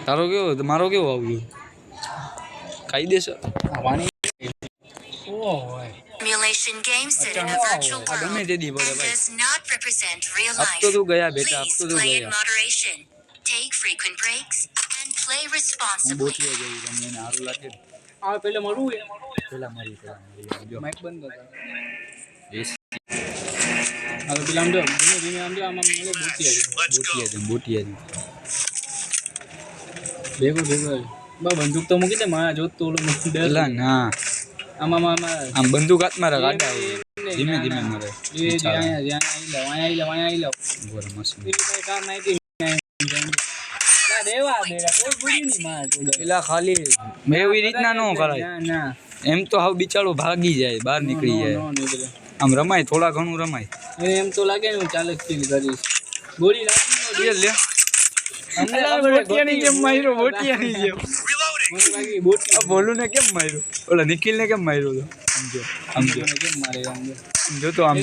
તારો કેવો મારો કેવો આવ્યો કાયદેસર Simulation games set in a virtual world ગમે તે દી પડે and ભાઈ does not represent real अब life. तो तू गया बेटा अब Please तो तू play in गया moderation. Take frequent breaks and play હું responsibly. બોટિયા જઈ તમને એને સારું લાગે આ પેલે મળવું પેલા મારી જો માઈક બંધ કર યસ હવે પેલા આમ જો ધીમે ધીમે આમ જો આમ મળે બોટિયા ભેગો બા બંદૂક તો મૂકી દે માં જોત તો ઓલો ડર પેલા ના આમાં આમ બંદૂક હાથમાં રાખ આડા ધીમે ધીમે મરે અહીંયા આવી લો બોર મસ્ત કાર નાખી ના દેવા દેડા કોઈ ભૂલી નહીં માં પેલા ખાલી એવી રીતના ન કરાય ના એમ તો હાવ બિચારો ભાગી જાય બહાર નીકળી જાય આમ રમાય થોડા ઘણું રમાય એમ તો લાગે ને હું ચાલક ફીલ કરીશ ગોળી લાગી લે બોટિયાની જેમ માર્યો બોટિયાની જેમ મને લાગી બોટી બોલું ને કેમ માર્યો ઓલા નિખિલ ને કેમ માર્યો તો સમજો કેમ મારે આમ જોતો આમ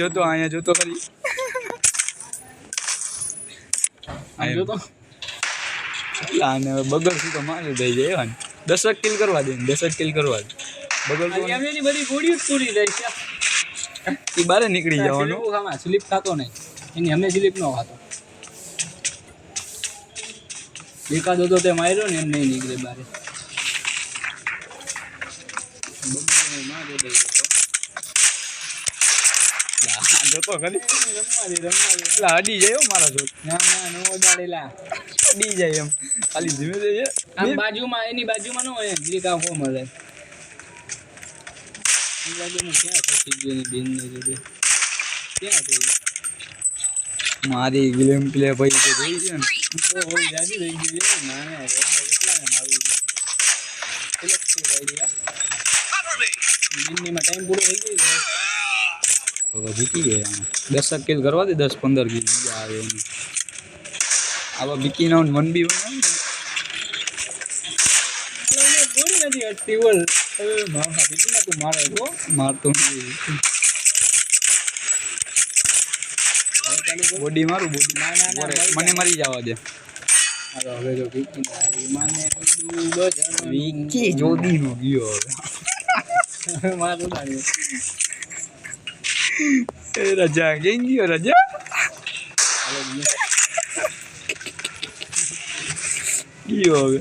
જોતો અહીંયા જોતો કરી જો તો આને બગલ થી તો મારી દઈ જાય ને 10 કિલ કરવા દે 10 કિલ કરવા દે બગલ તો એમની બધી ગોળીઓ જ પૂરી જાય છે ઈ બારે નીકળી જવાનું ખામાં સ્લીપ ખાતો નહીં એની અમે સ્લીપ ન ખાતો એકાદો તો તે માર્યો ને એમ નહીં નીકળે બારે જોતો કરી રમવા અડી જાય મારા જોત ના નો દાડેલા અડી જાય એમ ખાલી ધીમે ધીમે આમ બાજુમાં એની બાજુમાં ન હોય ગ્રીકા ફોર્મ મળે એ બાજુમાં ક્યાં ફસી ગયો એની બેન ને જોડે ક્યાં ગઈ મારી ગેમ પ્લે ભાઈ તો જોઈ છે ને ઓય જાજી રહી ગઈ ના એટલા ને મારું સિલેક્ટ કરી રહ્યા બેનની માં ટાઈમ પૂરો થઈ ગયો તો જીતી ગયા 10 કિલ કરવા દે 10-15 કિલ આવે એને આવા બીકી ના 1v1 ગોળી નથી અટતી બોલ મારા બીકીના તું મારે તો મારતો બોડી મારું બોડી ના મને મારી જવા દે હવે જો બીકીના ઈમાને બધું વીકી જોદી નો ગયો હવે મારું લાગે એ રજા કેમ ગયો રજા ગયો હવે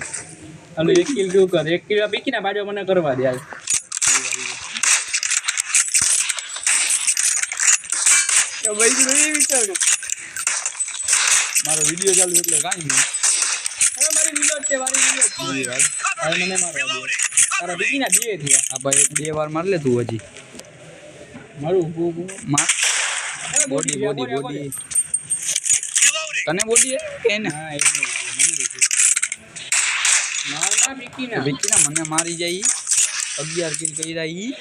હાલો 1 કિલ તું કર 1 કિલ બીકીના બાજુ મને કરવા દે હાલ ભાઈ નહીં વિચાર મારો વિડિયો ચાલુ એટલે કાઈ નહીં હવે મારી વિલોડ છે મારી વિલોડ હવે મને મારો તારા બીકીના બે થયા આ ભાઈ 2 વાર માર લે તું હજી મારું માર બોડી તને બોડી એને હા એ મારના બીકીના મને મારી જાય 11 કિલ કર્યા ઈ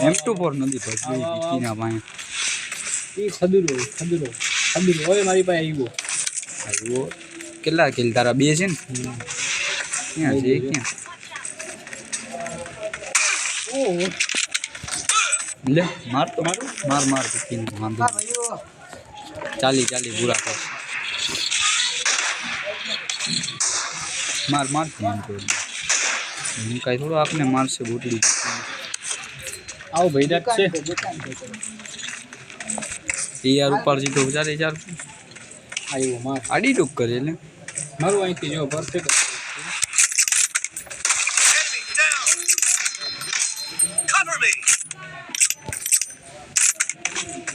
M24 નથી પછી બીકીના પાસે ઈ ખદુરો હવે મારી પાસે આવ્યો કેટલા કિલ તારા 2 છે ને ક્યાં છે ક્યાં ઓહો લે માર તો માર બીકીને વાંધો ચાલી પૂરા કર માર એમ તો હું કાંઈ થોડો આપને મારશે બોટડી આવો ભાઈ છે યાર ઉપરથી તો 4 આવ્યો માર આડી ટૂક કરે એટલે મારું અહીંથી જો પરફેક્ટ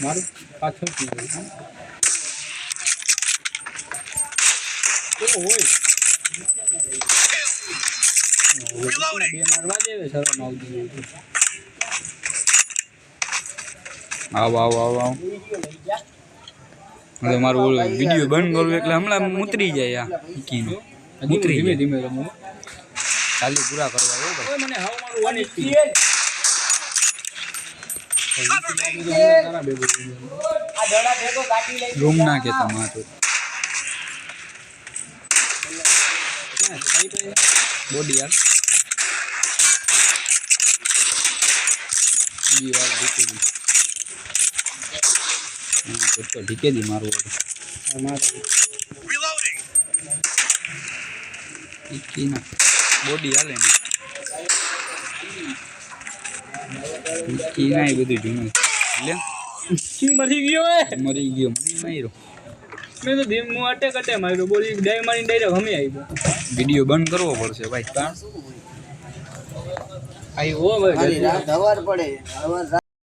મારું પાછળથી હોય બે મારવા દેવે શરમ આવતી આવ હવે મારું વિડીયો બંધ કરું એટલે હમણાં ઉતરી જાય આ કીનો ઉતરી ધીમે ધીમે રમો ચાલી પૂરા કરવા એવું ઓય મને હાવ મારું 180 રૂમ ના કે તમારું બોડી યાર દીવાલ ઢીકે દી મારું મારું વિકી ના બોડી હાલે ને વિકી ના એ બધું જૂનું લે મરી ગયો હે મરી ગયો મને માર્યો મેં તો ધીમ હું અટે માર્યો બોલી ડાઈ મારીને ડાયરેક્ટ હમે આવ્યો વિડિયો બંધ કરવો પડશે ભાઈ આવ્યો ભાઈ દવાર પડે